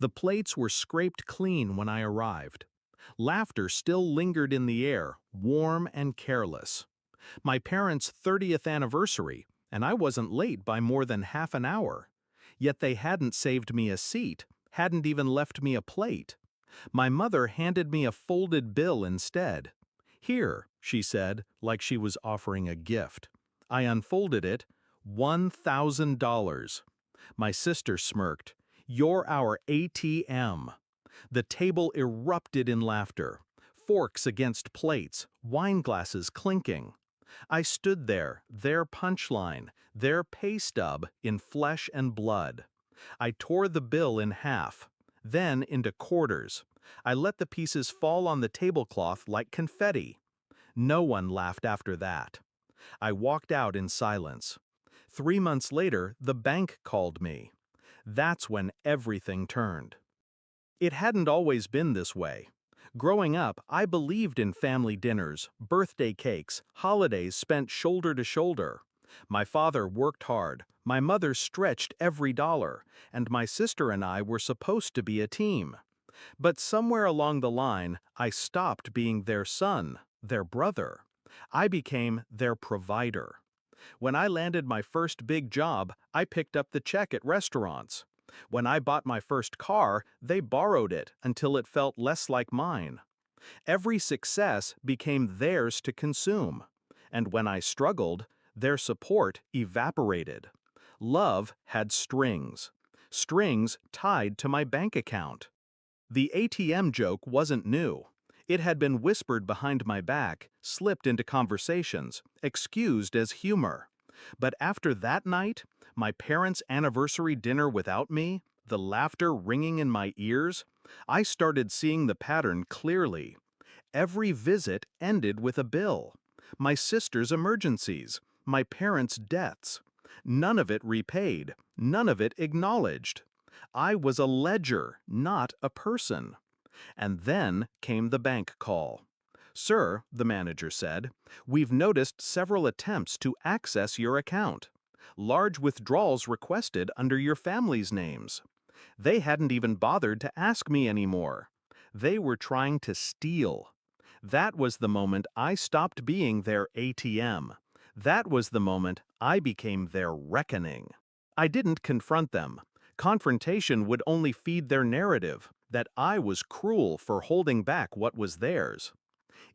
The plates were scraped clean when I arrived. Laughter still lingered in the air, warm and careless. My parents' 30th anniversary, and I wasn't late by more than half an hour. Yet they hadn't saved me a seat, hadn't even left me a plate. My mother handed me a folded bill instead. "Here," she said, like she was offering a gift. I unfolded it. $1,000. My sister smirked. "You're our ATM." The table erupted in laughter. Forks against plates, wine glasses clinking. I stood there, their punchline, their pay stub in flesh and blood. I tore the bill in half, then into quarters. I let the pieces fall on the tablecloth like confetti. No one laughed after that. I walked out in silence. 3 months later, the bank called me. That's when everything turned. It hadn't always been this way. Growing up, I believed in family dinners, birthday cakes, holidays spent shoulder to shoulder. My father worked hard, my mother stretched every dollar, and my sister and I were supposed to be a team. But somewhere along the line, I stopped being their son, their brother. I became their provider. When I landed my first big job, I picked up the check at restaurants. When I bought my first car, they borrowed it until it felt less like mine. Every success became theirs to consume. And when I struggled, their support evaporated. Love had strings. Strings tied to my bank account. The ATM joke wasn't new. It had been whispered behind my back, slipped into conversations, excused as humor. But after that night, my parents' anniversary dinner without me, the laughter ringing in my ears, I started seeing the pattern clearly. Every visit ended with a bill. My sister's emergencies, my parents' deaths. None of it repaid, none of it acknowledged. I was a ledger, not a person. And then came the bank call. "Sir," the manager said, "we've noticed several attempts to access your account. Large withdrawals requested under your family's names." They hadn't even bothered to ask me anymore. They were trying to steal. That was the moment I stopped being their ATM. That was the moment I became their reckoning. I didn't confront them. Confrontation would only feed their narrative, that I was cruel for holding back what was theirs.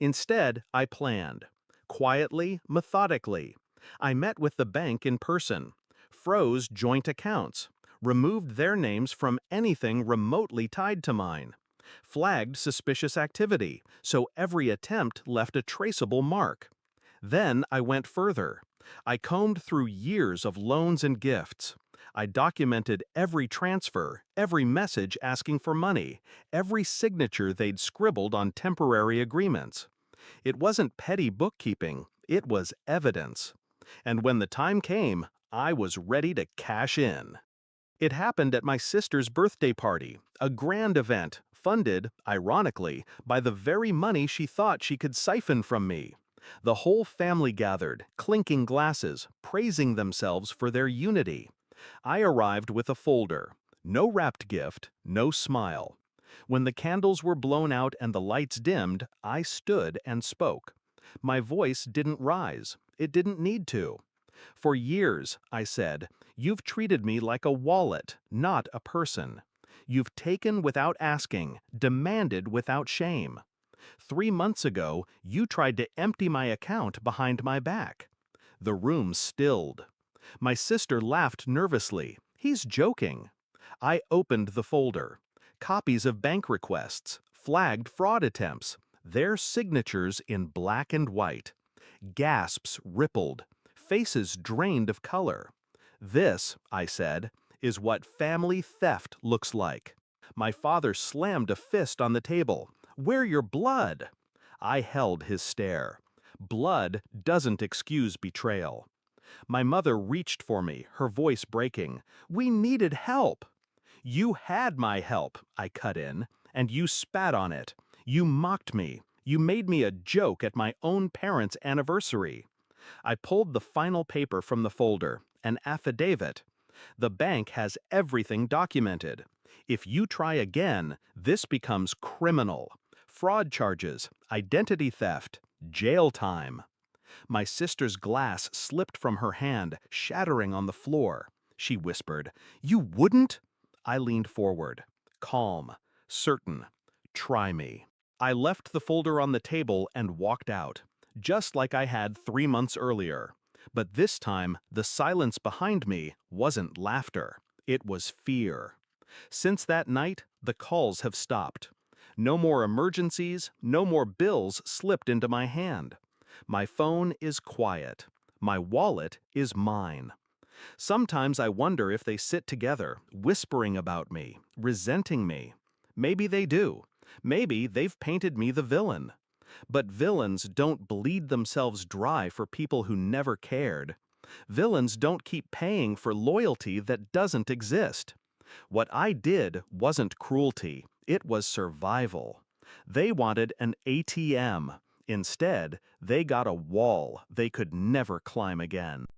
Instead, I planned. Quietly, methodically. I met with the bank in person, froze joint accounts, removed their names from anything remotely tied to mine, flagged suspicious activity, so every attempt left a traceable mark. Then I went further. I combed through years of loans and gifts. I documented every transfer, every message asking for money, every signature they'd scribbled on temporary agreements. It wasn't petty bookkeeping, it was evidence. And when the time came, I was ready to cash in. It happened at my sister's birthday party, a grand event, funded, ironically, by the very money she thought she could siphon from me. The whole family gathered, clinking glasses, praising themselves for their unity. I arrived with a folder. No wrapped gift, no smile. When the candles were blown out and the lights dimmed, I stood and spoke. My voice didn't rise. It didn't need to. "For years," I said, "you've treated me like a wallet, not a person. You've taken without asking, demanded without shame. 3 months ago, you tried to empty my account behind my back." The room stilled. My sister laughed nervously. "He's joking." I opened the folder. Copies of bank requests, flagged fraud attempts, their signatures in black and white. Gasps rippled. Faces drained of color. "This," I said, "is what family theft looks like." My father slammed a fist on the table. "Where your blood?" I held his stare. Blood doesn't excuse betrayal. My mother reached for me, her voice breaking. "We needed help." "You had my help," I cut in, "and you spat on it. You mocked me. You made me a joke at my own parents' anniversary." I pulled the final paper from the folder, an affidavit. The bank has everything documented. If you try again, this becomes criminal. Fraud charges, identity theft, jail time. My sister's glass slipped from her hand, shattering on the floor. She whispered, "You wouldn't?" I leaned forward, calm, certain. Try me. I left the folder on the table and walked out, just like I had 3 months earlier. But this time, the silence behind me wasn't laughter. It was fear. Since that night, the calls have stopped. No more emergencies, no more bills slipped into my hand. My phone is quiet. My wallet is mine. Sometimes I wonder if they sit together, whispering about me, resenting me. Maybe they do. Maybe they've painted me the villain. But villains don't bleed themselves dry for people who never cared. Villains don't keep paying for loyalty that doesn't exist. What I did wasn't cruelty, it was survival. They wanted an ATM. Instead, they got a wall they could never climb again.